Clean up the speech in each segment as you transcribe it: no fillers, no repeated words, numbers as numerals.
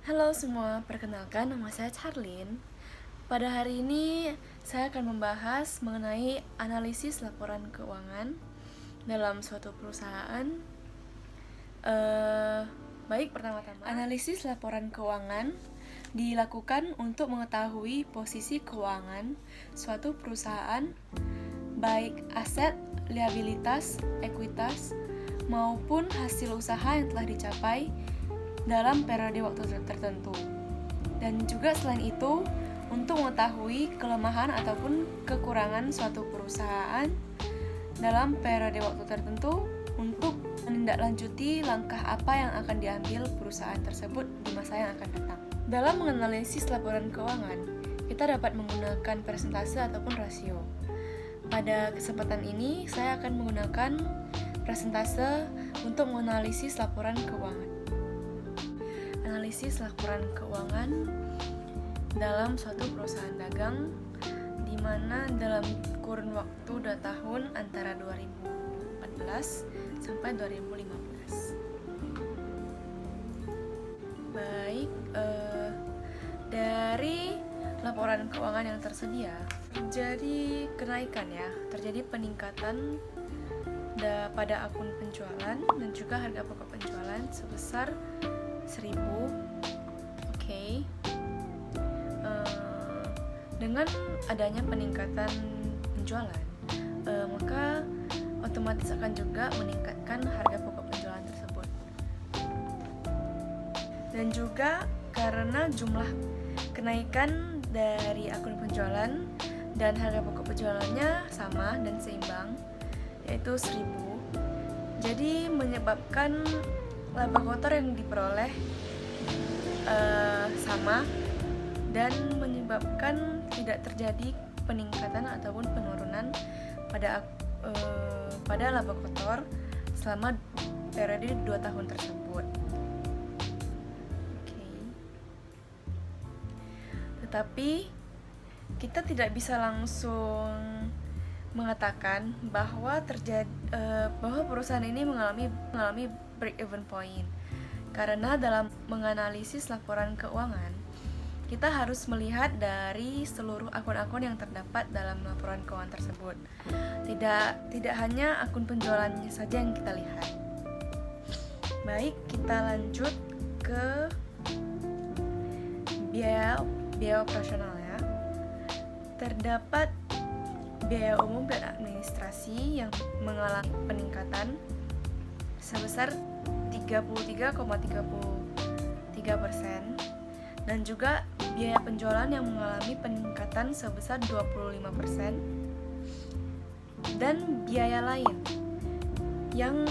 Halo semua, perkenalkan nama saya Charlene. Pada hari ini saya akan membahas mengenai analisis laporan keuangan dalam suatu perusahaan. Baik, pertama-tama analisis laporan keuangan dilakukan untuk mengetahui posisi keuangan suatu perusahaan, baik aset, liabilitas, ekuitas, maupun hasil usaha yang telah dicapai dalam periode waktu tertentu. Dan juga selain itu, untuk mengetahui kelemahan ataupun kekurangan suatu perusahaan dalam periode waktu tertentu untuk menindaklanjuti langkah apa yang akan diambil perusahaan tersebut di masa yang akan datang. Dalam menganalisis laporan keuangan, kita dapat menggunakan persentase ataupun rasio. Pada kesempatan ini, saya akan menggunakan persentase untuk menganalisis laporan keuangan. Analisis laporan keuangan dalam suatu perusahaan dagang di mana dalam kurun waktu 2 tahun antara 2014 sampai 2015. Baik, dari laporan keuangan yang tersedia terjadi kenaikan terjadi peningkatan pada akun penjualan dan juga harga pokok penjualan sebesar 1.000. Dengan adanya peningkatan penjualan, maka otomatis akan juga meningkatkan harga pokok penjualan tersebut. Dan juga karena jumlah kenaikan dari akun penjualan dan harga pokok penjualannya sama dan seimbang, yaitu 1.000, jadi menyebabkan laba kotor yang diperoleh sama dan menyebabkan tidak terjadi peningkatan ataupun penurunan pada laba kotor selama periode 2 tahun tersebut. Tetapi kita tidak bisa langsung mengatakan bahwa perusahaan ini mengalami break-even point, karena dalam menganalisis laporan keuangan kita harus melihat dari seluruh akun-akun yang terdapat dalam laporan keuangan tersebut. Tidak hanya akun penjualannya saja yang kita lihat. Baik, kita lanjut ke biaya operasional ya. Terdapat biaya umum dan administrasi yang mengalami peningkatan sebesar 33,33%, dan juga biaya penjualan yang mengalami peningkatan sebesar 25%, dan biaya lain yang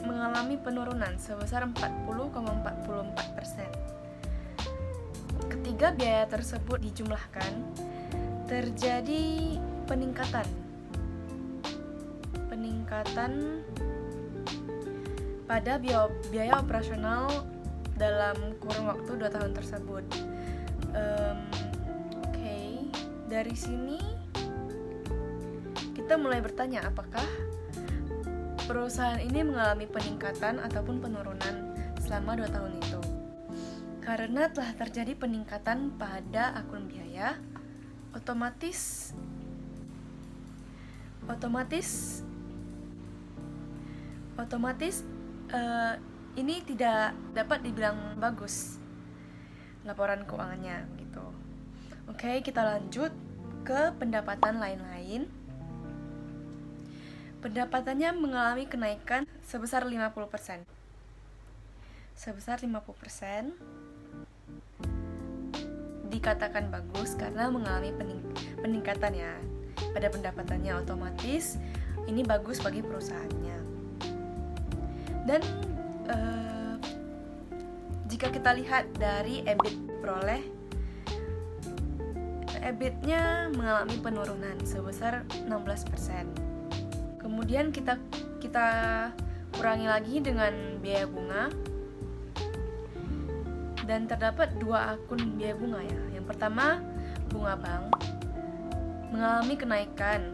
mengalami penurunan sebesar 40,44%. Ketiga biaya tersebut dijumlahkan, terjadi peningkatan pada biaya operasional dalam kurun waktu 2 tahun tersebut. Dari sini kita mulai bertanya, apakah perusahaan ini mengalami peningkatan ataupun penurunan selama 2 tahun itu? Karena telah terjadi peningkatan pada akun biaya, otomatis ini tidak dapat dibilang bagus laporan keuangannya gitu. Kita lanjut ke pendapatan lain-lain. Pendapatannya mengalami kenaikan sebesar 50%. Dikatakan bagus karena mengalami peningkatan pada pendapatannya, otomatis ini bagus bagi perusahaannya. Dan jika kita lihat dari EBIT peroleh, EBIT-nya mengalami penurunan sebesar 16%. Kemudian kita kurangi lagi dengan biaya bunga, dan terdapat 2 akun biaya bunga ya. Yang pertama, bunga bank mengalami kenaikan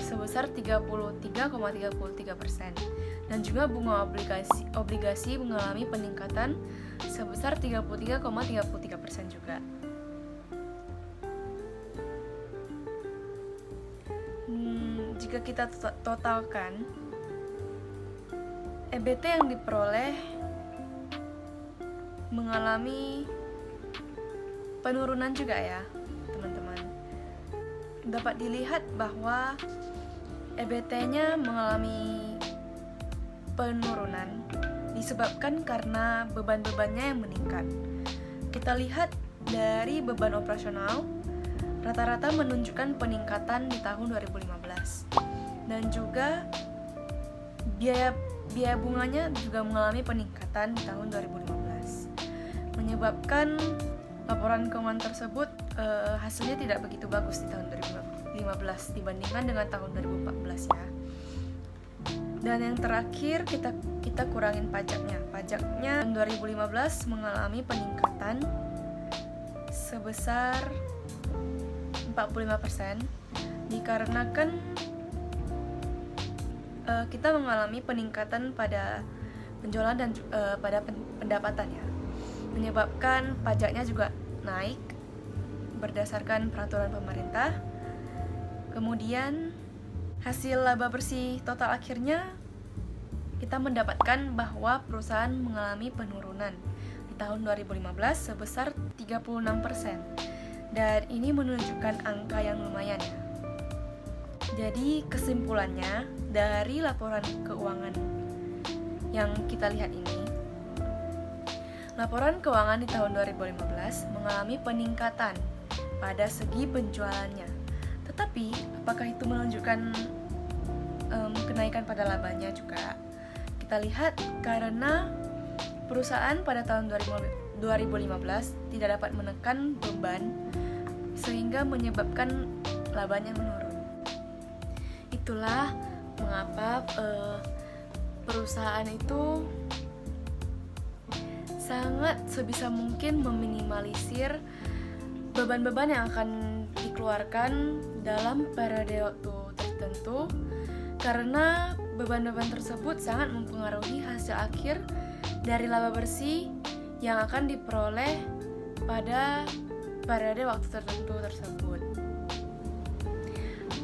sebesar 33,33%, dan juga bunga obligasi mengalami peningkatan sebesar 33,33% juga. Jika kita totalkan, EBT yang diperoleh mengalami penurunan juga ya, teman-teman. Dapat dilihat bahwa EBT-nya mengalami penurunan disebabkan karena beban-bebannya yang meningkat. Kita lihat dari beban operasional, rata-rata menunjukkan peningkatan di tahun 2015. Dan juga biaya bunganya juga mengalami peningkatan di tahun 2015. Menyebabkan laporan keuangan tersebut hasilnya tidak begitu bagus di tahun 2015 dibandingkan dengan tahun 2014 ya. Dan yang terakhir kita kurangin pajaknya. Pajaknya tahun 2015 mengalami peningkatan sebesar 45% dikarenakan kita mengalami peningkatan pada penjualan dan pada pendapatan ya. Menyebabkan pajaknya juga naik berdasarkan peraturan pemerintah. Kemudian hasil laba bersih total akhirnya kita mendapatkan bahwa perusahaan mengalami penurunan di tahun 2015 sebesar 36%. Dan ini menunjukkan angka yang lumayan ya. Jadi kesimpulannya dari laporan keuangan yang kita lihat ini, laporan keuangan di tahun 2015 mengalami peningkatan pada segi penjualannya. Tetapi apakah itu menunjukkan kenaikan pada labanya juga? Kita lihat karena perusahaan pada tahun 2015 tidak dapat menekan beban sehingga menyebabkan labanya menurun. Itulah mengapa perusahaan itu sangat sebisa mungkin meminimalisir beban-beban yang akan dikeluarkan dalam periode waktu tertentu, karena beban-beban tersebut sangat mempengaruhi hasil akhir dari laba bersih yang akan diperoleh pada periode waktu tertentu tersebut.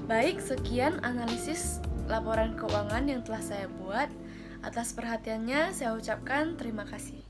Baik, sekian analisis laporan keuangan yang telah saya buat. Atas perhatiannya saya ucapkan terima kasih.